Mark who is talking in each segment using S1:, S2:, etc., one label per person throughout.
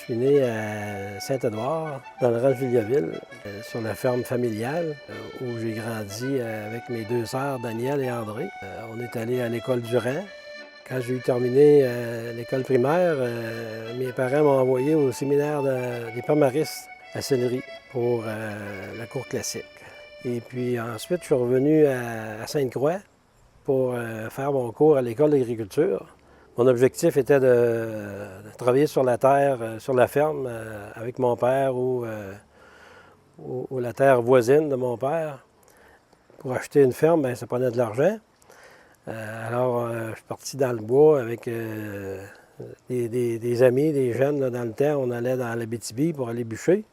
S1: suis né à Saint-Édouard, dans le ranch Juliaville, sur la ferme familiale, où j'ai grandi avec mes deux sœurs, Danielle et André. On est allé à l'école Durand. Quand j'ai eu terminé l'école primaire, mes parents m'ont envoyé au séminaire des palmaristes à Sillery pour la cour classique. Et puis ensuite, je suis revenu à Sainte-Croix pour faire mon cours à l'école d'agriculture. Mon objectif était de travailler sur la terre, sur la ferme, avec mon père ou la terre voisine de mon père. Pour acheter une ferme, bien, ça prenait de l'argent. Alors, je suis parti dans le bois avec des amis, des jeunes. Là, dans le temps, on allait dans l'Abitibi pour aller bûcher.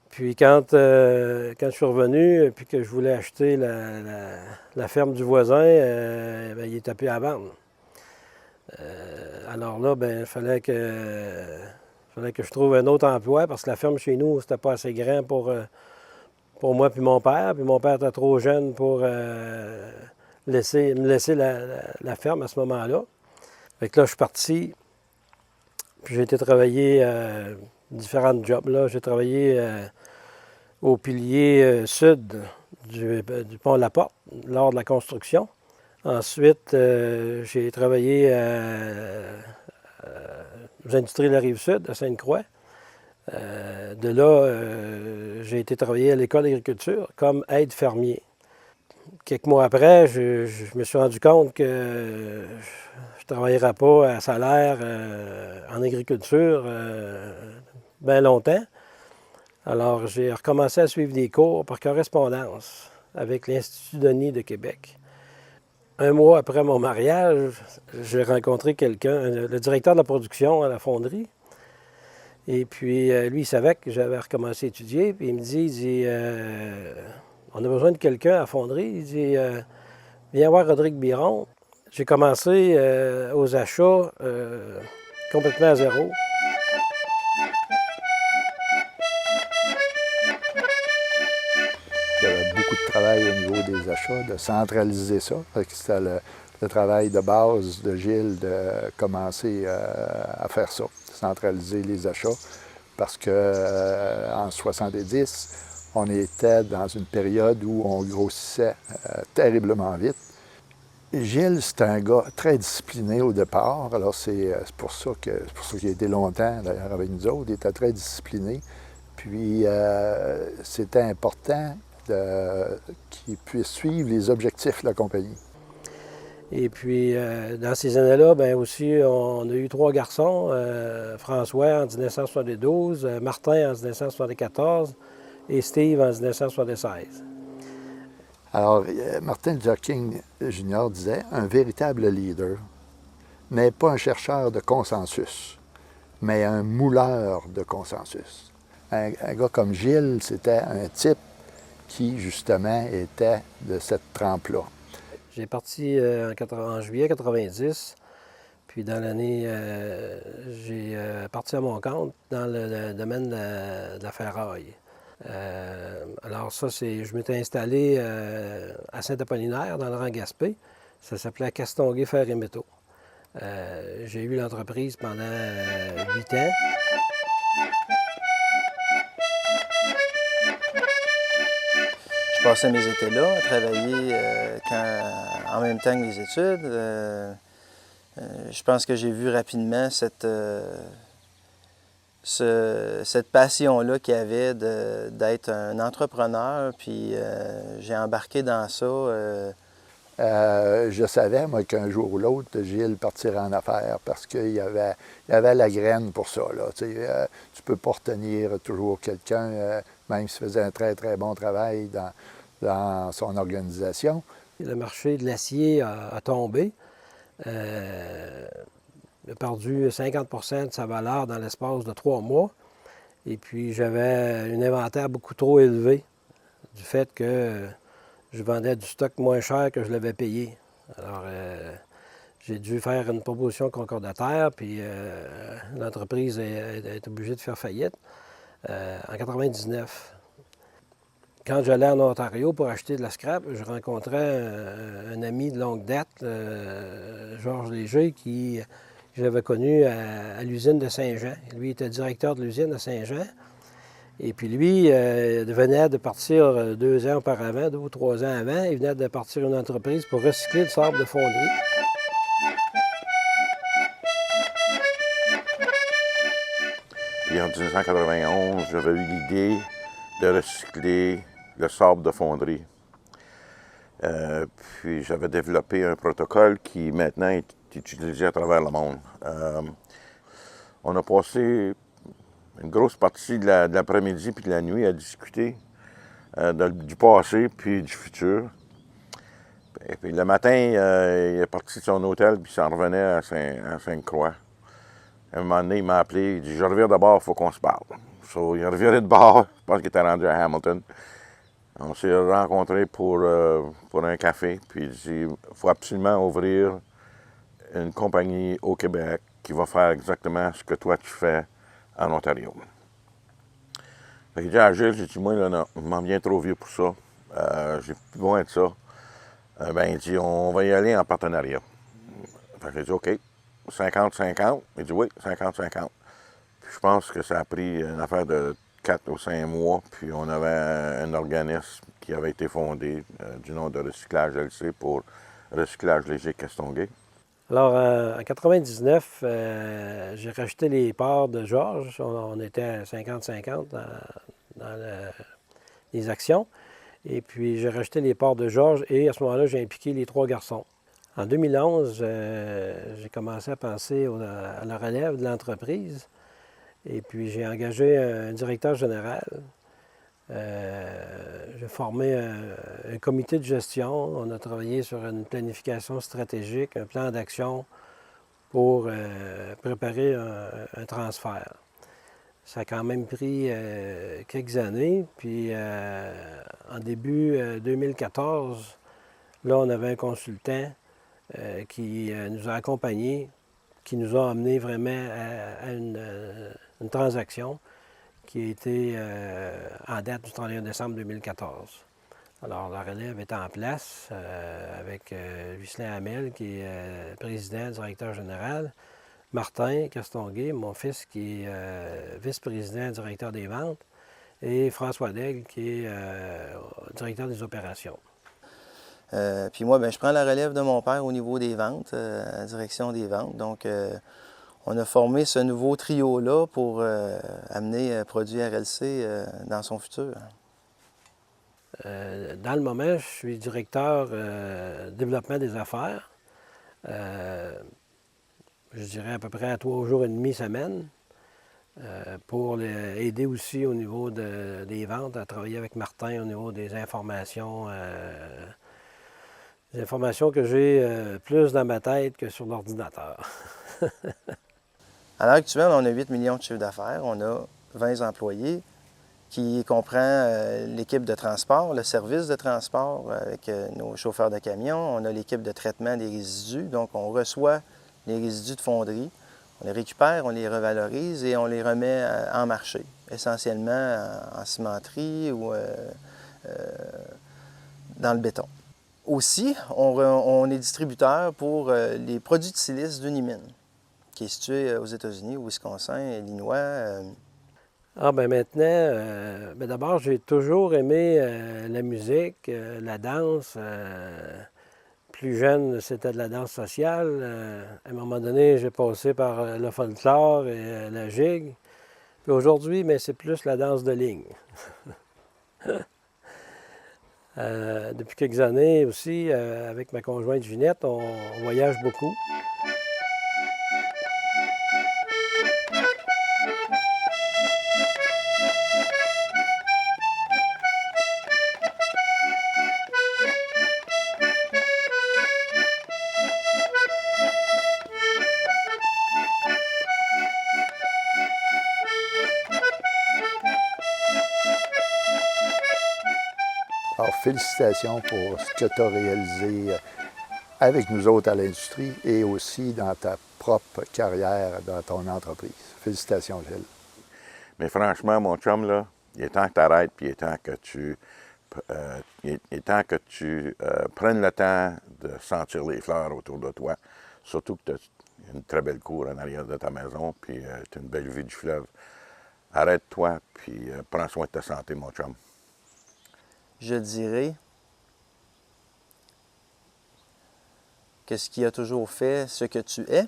S1: Puis quand je suis revenu et que je voulais acheter la ferme du voisin, bien, il était plus à vendre. Alors là, bien, il fallait que je trouve un autre emploi parce que la ferme chez nous, c'était pas assez grand pour moi puis mon père. Puis mon père était trop jeune pour me laisser la ferme à ce moment-là. Fait que là, je suis parti. Puis j'ai été travailler différents jobs. Là, j'ai travaillé au pilier sud du pont La Porte lors de la construction. Ensuite, j'ai travaillé aux industries de la Rive-Sud, à Sainte-Croix. De là, j'ai été travailler à l'école d'agriculture comme aide fermier. Quelques mois après, je me suis rendu compte que je ne travaillerais pas à salaire en agriculture bien longtemps. Alors, j'ai recommencé à suivre des cours par correspondance avec l'Institut Denis de Québec. Un mois après mon mariage, j'ai rencontré quelqu'un, le directeur de la production à la fonderie. Et puis, lui, il savait que j'avais recommencé à étudier. Puis, il me dit, on a besoin de quelqu'un à la fonderie. Il dit, viens voir Rodrigue Biron. J'ai commencé aux achats complètement à zéro.
S2: Il y avait beaucoup de travail au niveau des achats, de centraliser ça. C'était le travail de base de Gilles de commencer à faire ça, centraliser les achats. Parce qu'en 70, on était dans une période où on grossissait terriblement vite. Et Gilles, c'est un gars très discipliné au départ. Alors, c'est pour ça qu'il a été longtemps, d'ailleurs, avec nous autres. Il était très discipliné. Puis, c'était important qu'il puisse suivre les objectifs de la compagnie.
S1: Et puis, dans ces années-là, bien aussi, on a eu 3 garçons. François en 1972, Martin en 1974 et Steve en 1976.
S2: Alors, Martin Luther King Jr. disait « Un véritable leader n'est pas un chercheur de consensus, mais un mouleur de consensus. » Un gars comme Gilles, c'était un type qui, justement, était de cette trempe-là.
S1: J'ai parti en juillet 1990, puis dans l'année, j'ai parti à mon compte dans le domaine de la ferraille. Alors ça, je m'étais installé à Saint-Apollinaire, dans le rang Gaspé. Ça s'appelait Castonguay Fer et Métaux. J'ai eu l'entreprise pendant 8 ans.
S3: Je passais mes étés là, à travailler en même temps que les études. Je pense que j'ai vu rapidement cette passion-là qu'il y avait d'être un entrepreneur, puis j'ai embarqué dans ça.
S2: Je savais, moi, qu'un jour ou l'autre, Gilles partirait en affaires parce qu'il y avait la graine pour ça. Là. Tu ne peux pas retenir toujours quelqu'un, même s'il faisait un très, très bon travail dans son organisation.
S1: Le marché de l'acier a tombé. Il a perdu 50 de sa valeur dans l'espace de 3 mois. Et puis, j'avais un inventaire beaucoup trop élevé du fait que je vendais du stock moins cher que je l'avais payé. Alors, j'ai dû faire une proposition concordataire, puis l'entreprise est obligée de faire faillite en 1999. Quand j'allais en Ontario pour acheter de la scrap, je rencontrais un ami de longue date, Georges Léger, qui que j'avais connu à l'usine de Saint-Jean. Lui était directeur de l'usine à Saint-Jean. Et puis lui venait de partir 2 ans auparavant, 2 ou 3 ans avant, il venait de partir une entreprise pour recycler le sable de fonderie.
S4: Puis en 1991, j'avais eu l'idée de recycler le sable de fonderie. Puis j'avais développé un protocole qui maintenant est utilisé à travers le monde. On a passé une grosse partie de l'après-midi puis de la nuit à discuter du passé puis du futur. Et puis le matin, il est parti de son hôtel puis il s'en revenait à Sainte-Croix. À un moment donné, il m'a appelé, il dit « Je reviens de bord, il faut qu'on se parle. » Il est reviré de bord, je pense qu'il était rendu à Hamilton. On s'est rencontrés pour un café, puis il dit « Il faut absolument ouvrir une compagnie au Québec qui va faire exactement ce que toi tu fais en Ontario. » Il dit à Gilles, j'ai dit « Moi, là, non, je m'en viens trop vieux pour ça. J'ai plus besoin de ça. » Il dit « On va y aller en partenariat. » J'ai dit « OK. 50-50. » Il dit « Oui, 50-50. » Puis je pense que ça a pris une affaire de 4 ou 5 mois, puis on avait un organisme qui avait été fondé du nom de Recyclage LC pour Recyclage léger Castonguay.
S1: Alors, en 99, j'ai racheté les parts de Georges. On était à 50-50 dans les actions. Et puis, j'ai racheté les parts de Georges et à ce moment-là, j'ai impliqué les 3 garçons. En 2011, j'ai commencé à penser à la relève de l'entreprise. Et puis, j'ai engagé un directeur général. J'ai formé un comité de gestion. On a travaillé sur une planification stratégique, un plan d'action pour préparer un transfert. Ça a quand même pris quelques années. Puis, en début 2014, là, on avait un consultant qui nous a accompagnés, qui nous a amenés vraiment à une transaction qui a été en date du 31 décembre 2014. Alors, la relève est en place avec Ghislain Hamel, qui est président, directeur général, Martin Castonguay, mon fils, qui est vice-président, directeur des ventes, et François Daigle, qui est directeur des opérations.
S3: Puis moi, je prends la relève de mon père au niveau des ventes, à la direction des ventes. Donc, on a formé ce nouveau trio-là pour amener Produit RLC dans son futur.
S1: Dans le moment, je suis directeur développement des affaires. Je dirais à peu près à 3 jours et demi semaine. Pour aider aussi au niveau des ventes, à travailler avec Martin au niveau des informations. Des informations que j'ai plus dans ma tête que sur l'ordinateur.
S3: À l'heure actuelle, on a 8 millions de chiffres d'affaires, on a 20 employés, qui comprend l'équipe de transport, le service de transport avec nos chauffeurs de camions. On a l'équipe de traitement des résidus, donc on reçoit les résidus de fonderie, on les récupère, on les revalorise et on les remet en marché, essentiellement en cimenterie ou dans le béton. Aussi, on est distributeur pour les produits de silice d'Unimine, qui est situé aux États-Unis, au Wisconsin, Illinois.
S1: Maintenant, d'abord, j'ai toujours aimé la musique, la danse. Plus jeune, c'était de la danse sociale. À un moment donné, j'ai passé par le folklore et la gigue. Puis aujourd'hui, c'est plus la danse de ligne. Depuis quelques années aussi, avec ma conjointe Ginette, on voyage beaucoup.
S2: Alors, félicitations pour ce que tu as réalisé avec nous autres à l'industrie et aussi dans ta propre carrière dans ton entreprise. Félicitations, Gilles.
S4: Mais franchement, mon chum, là, il est temps que tu arrêtes, puis il est temps que tu prennes le temps de sentir les fleurs autour de toi. Surtout que Il y a une très belle cour en arrière de ta maison, puis tu as une belle vue du fleuve. Arrête-toi, puis prends soin de ta santé, mon chum.
S3: Je dirais que ce qui a toujours fait ce que tu es,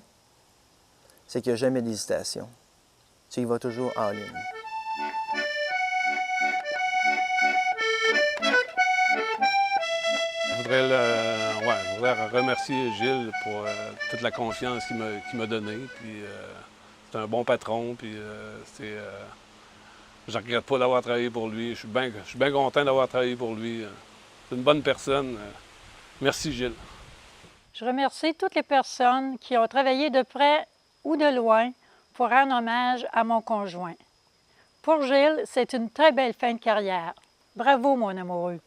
S3: c'est qu'il n'y a jamais d'hésitation. Tu y vas toujours en ligne.
S5: Je voudrais remercier Gilles pour toute la confiance qu'il m'a donnée. Puis c'est un bon patron. Puis je ne regrette pas d'avoir travaillé pour lui. Je suis bien content d'avoir travaillé pour lui. C'est une bonne personne. Merci Gilles.
S6: Je remercie toutes les personnes qui ont travaillé de près ou de loin pour rendre hommage à mon conjoint. Pour Gilles, c'est une très belle fin de carrière. Bravo, mon amoureux.